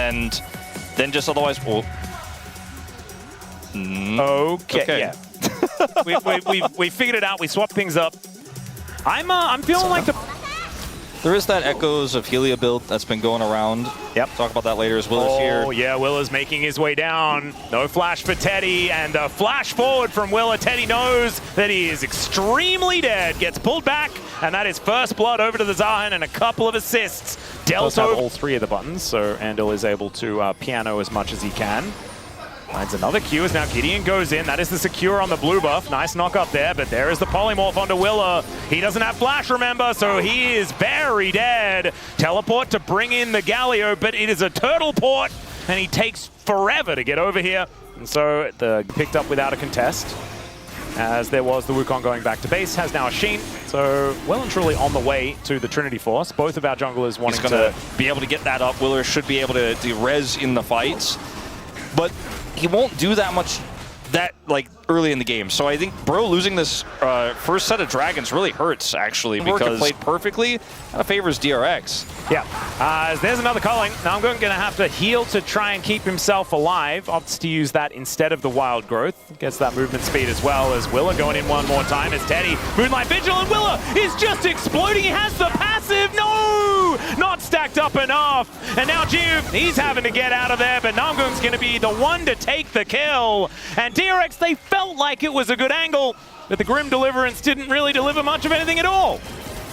and then just otherwise... Well, okay. Yeah. we figured it out. We swapped things up. I'm feeling like the... There is that Echoes of Helia build that's been going around. Yep. Talk about that later as Willa's here. Oh, yeah, Willa's making his way down. No flash for Teddy, and a flash forward from Willa. Teddy knows that he is extremely dead. Gets pulled back, and that is first blood over to the Zahan and a couple of assists. Dealt over all three of the buttons, so Andil is able to piano as much as he can. Finds another Q as now GIDEON goes in. That is the secure on the blue buff. Nice knock up there, but there is the polymorph onto Willa. He doesn't have flash, remember, so he is very dead. Teleport to bring in the Galio, but it is a turtle port, and he takes forever to get over here. And so the picked up without a contest, as there was the Wukong going back to base, has now a Sheen. So well and truly on the way to the Trinity Force. Both of our junglers wanting to be able to get that up. Willa should be able to res in the fights, but he won't do that much early in the game. So I think Bro losing this first set of dragons really hurts, actually, because played perfectly. Kind of favors DRX. Yeah. There's another calling. Now I'm going to have to heal to try and keep himself alive. Opts to use that instead of the wild growth. Gets that movement speed as well as Willa going in one more time as Teddy. Moonlight Vigil, and Willa is just exploding. He has the passive. No! Not stacked up enough. And now Jiwoo, he's having to get out of there, but Namgung's going to be the one to take the kill. And DRX, they felt like it was a good angle, but the Grim Deliverance didn't really deliver much of anything at all.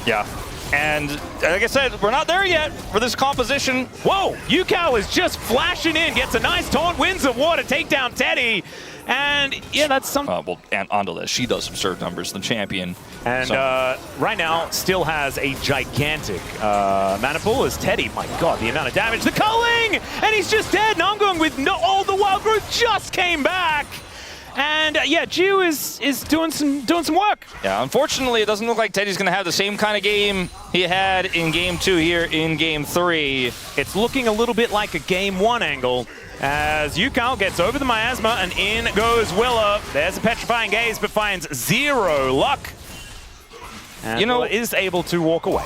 Yeah. And like I said, we're not there yet for this composition. Whoa! Ucal is just flashing in, gets a nice taunt, Winds of War to take down Teddy. And yeah, that's some... well, and Andil, she does absurd numbers, the champion. And right now, still has a gigantic mana pool as Teddy. My God, the amount of damage. The culling! And he's just dead. Namgung with all the wild growth just came back. And yeah, Jiwoo is doing some work. Yeah, unfortunately, it doesn't look like Teddy's going to have the same kind of game he had in Game 2 here in Game 3. It's looking a little bit like a Game 1 angle as Ucal gets over the miasma and in goes Willa. There's a petrifying gaze, but finds zero luck. And Willa is able to walk away.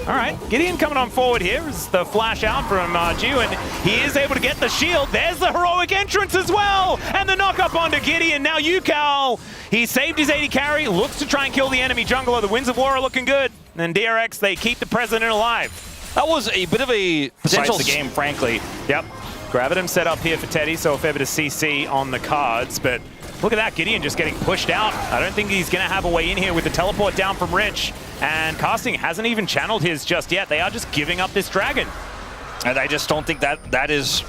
All right, GIDEON coming on forward here is the flash out from Jiwoo, and he is able to get the shield. There's the heroic entrance as well, and the knock up onto GIDEON. Now Ucal, he saved his 80 carry, looks to try and kill the enemy jungler. The Winds of War are looking good, and DRX, they keep the president alive. That was a bit of a potential game, frankly. Yep, Gravitum set up here for Teddy, so a fair bit of CC on the cards, but look at that, GIDEON just getting pushed out. I don't think he's going to have a way in here with the teleport down from Rich. And Casting hasn't even channeled his just yet. They are just giving up this dragon. And I just don't think that is,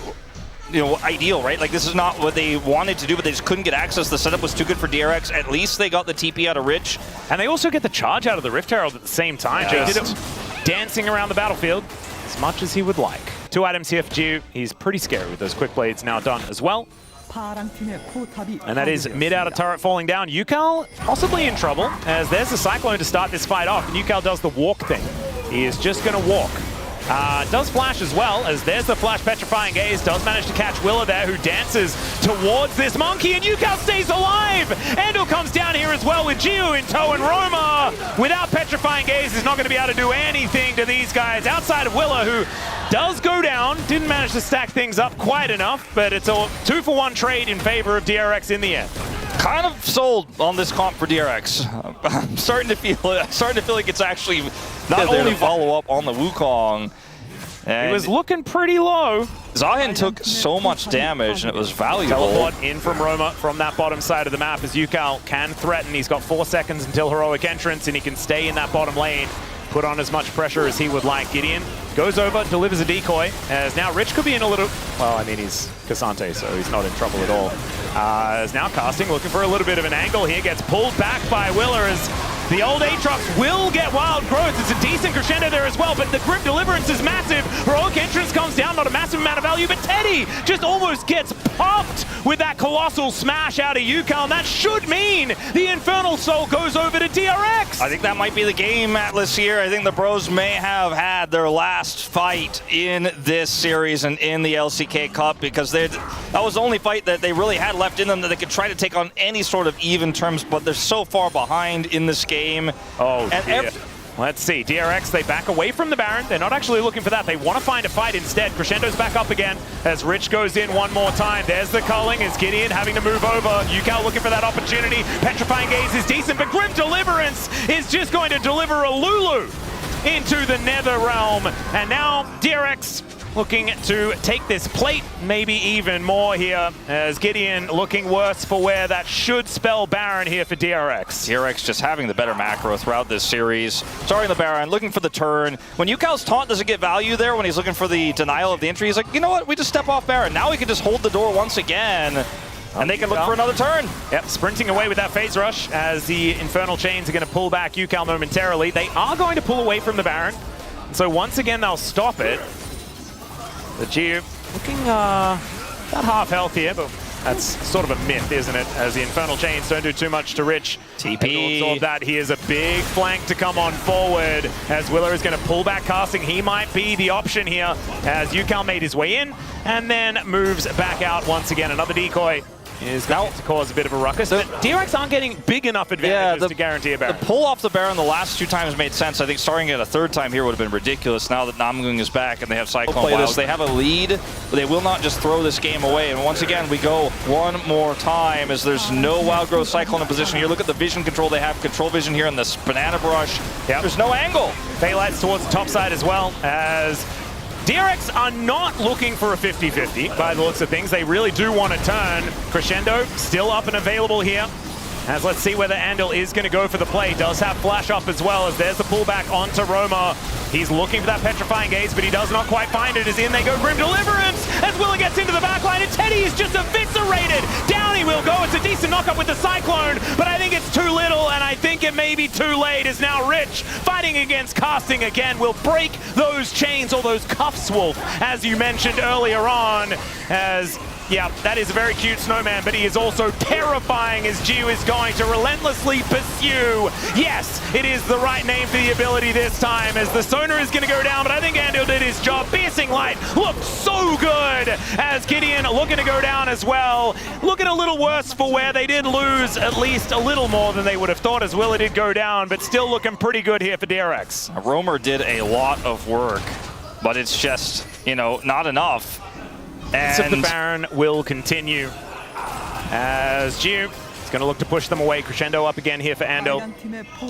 ideal, right? Like, this is not what they wanted to do, but they just couldn't get access. The setup was too good for DRX. At least they got the TP out of Rich. And they also get the charge out of the Rift Herald at the same time. Just did it dancing around the battlefield as much as he would like. 2 items here for Jiwoo. He's pretty scary with those quick blades now done as well. And that is mid out of turret falling down. Ucal possibly in trouble, as there's the Cyclone to start this fight off, and Ucal does the walk thing. He is just going to walk. Does flash as well, as there's the flash petrifying gaze. Does manage to catch Willa there, who dances towards this monkey, and Ucal stays alive! Andil comes down here as well with Jiwoo in tow, and Roma, without petrifying gaze, is not going to be able to do anything to these guys outside of Willa, who does go down. Didn't manage to stack things up quite enough, but it's a 2-for-1 trade in favor of DRX in the end. Kind of sold on this comp for DRX. I'm starting to feel like it's actually not only follow up on the Wukong. It was looking pretty low. Zahan took so much damage, and it was valuable. Teleport in from Roma from that bottom side of the map as Ucal can threaten. He's got 4 seconds until heroic entrance, and he can stay in that bottom lane. Put on as much pressure as he would like. GIDEON goes over, delivers a decoy, as now Rich could be in a little... Well, I mean, he's Cassante, so he's not in trouble at all. As now Casting looking for a little bit of an angle here, gets pulled back by Willa as the old Aatrox will get wild growth. It's a decent crescendo there as well, but the Grim Deliverance is massive. Heroic entrance comes down, not a massive amount of value, but Teddy just almost gets pumped with that colossal smash out of Ucal, and that should mean the Infernal Soul goes over to DRX. I think that might be the game, Atlas, here. I think the Bros may have had their last fight in this series and in the LCK Cup, because that was the only fight that they really had left in them that they could try to take on any sort of even terms, but they're so far behind in this game. Oh, and Let's see, DRX, they back away from the Baron. They're not actually looking for that. They want to find a fight instead. Crescendo's back up again as Rich goes in one more time. There's the culling as Gideon having to move over. Ucal looking for that opportunity. Petrifying Gaze is decent, but Grim Deliverance is just going to deliver a Lulu into the Nether Realm. And now DRX looking to take this plate, maybe even more here, as Gideon looking worse for wear. That should spell Baron here for DRX. DRX just having the better macro throughout this series. Starting the Baron, looking for the turn. When Ucal's taunt doesn't get value there, when he's looking for the denial of the entry, he's like, you know what, we just step off Baron. Now we can just hold the door once again, and they can look for another turn. Yep, sprinting away with that phase rush as the Infernal Chains are going to pull back Ucal momentarily. They are going to pull away from the Baron. So once again, they'll stop it. The Jiwoo looking about half health here, but that's sort of a myth, isn't it? As the Infernal Chains don't do too much to Rich. TP. Absorb that. He is a big flank to come on forward as Willer is going to pull back casting. He might be the option here as Ucal made his way in and then moves back out once again. Another decoy is going to cause a bit of a ruckus. But DRX aren't getting big enough advantages to guarantee a Baron. The pull off the Baron the last 2 times made sense. I think starting it a 3rd time here would have been ridiculous. Now that Namgung is back and they have Cyclone Wilds, they have a lead, but they will not just throw this game away. And once again, we go one more time as there's no Wild Growth Cyclone in position here. Look at the vision control they have. Control vision here in this Banana Brush. Yep. There's no angle. Peyz towards the top side as well as DRX are not looking for a 50-50 by the looks of things. They really do want to turn. Crescendo still up and available here. As let's see whether Andil is going to go for the play. Does have flash up as well as there's the pullback onto Roma. He's looking for that Petrifying Gaze, but he does not quite find it. As in they go Grim Deliverance as Willa gets into the backline and Teddy is just eviscerated. Down he will go. It's a decent knockup with the Cyclone, but I think it's too little and I think it may be too late as now Rich fighting against casting again will break those chains or those cuffs, Wolf, as you mentioned earlier on. As yeah, that is a very cute snowman, but he is also terrifying as Jiwoo is going to relentlessly pursue. Yes, it is the right name for the ability this time as the Sonar is going to go down, but I think Andil did his job. Piercing Light looks so good as Gideon looking to go down as well. Looking a little worse for where they did lose at least a little more than they would have thought as Willa did go down, but still looking pretty good here for DRX. Romer did a lot of work, but it's just, you know, not enough. So the Baron will continue as Jiwoo is going to look to push them away. Crescendo up again here for Andil.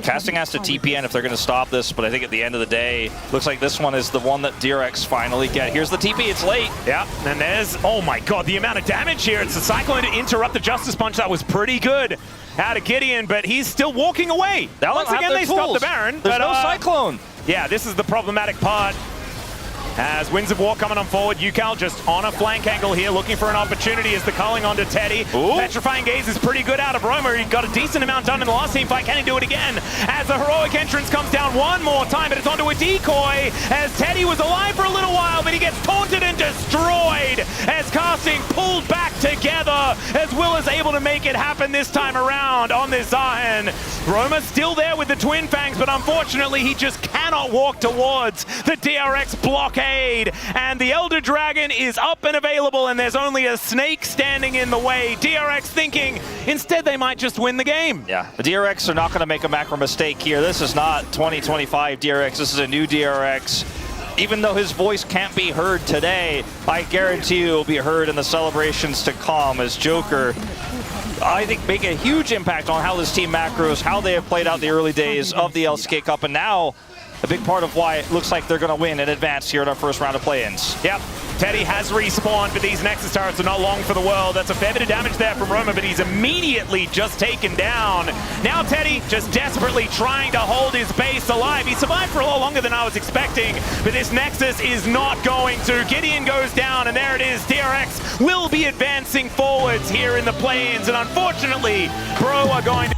Casting has to TPN if they're going to stop this, but I think at the end of the day, looks like this one is the one that DRX finally get. Here's the TP, it's late. Yeah, and there's, oh my god, the amount of damage here. It's the Cyclone to interrupt the Justice Punch. That was pretty good out of Gideon, but he's still walking away. Once again, they stop the Baron. There's no Cyclone. Yeah, this is the problematic part. As Winds of War coming on forward, Ucal just on a flank angle here, looking for an opportunity as the culling onto Teddy. Ooh. Petrifying Gaze is pretty good out of Roma. He got a decent amount done in the last team fight. Can he do it again? As the heroic entrance comes down one more time, but it's onto a decoy as Teddy was alive for a little while, but he gets taunted and destroyed as casting pulled back together as Will is able to make it happen this time around on this Zahen. Roma's still there with the Twin Fangs, but unfortunately he just cannot walk towards the DRX blockade. And the Elder Dragon is up and available, and there's only a snake standing in the way. DRX thinking instead they might just win the game. Yeah, the DRX are not going to make a macro mistake here. This is not 2025 DRX. This is a new DRX. Even though his voice can't be heard today, I guarantee you it will be heard in the celebrations to come as Joker, I think, make a huge impact on how this team macros, how they have played out the early days of the LCK Cup, and now a big part of why it looks like they're going to win and advance here in our first round of play-ins. Yep, Teddy has respawned, but these Nexus turrets are not long for the world. That's a fair bit of damage there from Roma, but he's immediately just taken down. Now Teddy just desperately trying to hold his base alive. He survived for a lot longer than I was expecting, but this Nexus is not going to. Gideon goes down, and there it is. DRX will be advancing forwards here in the play-ins, and unfortunately, Bro are going to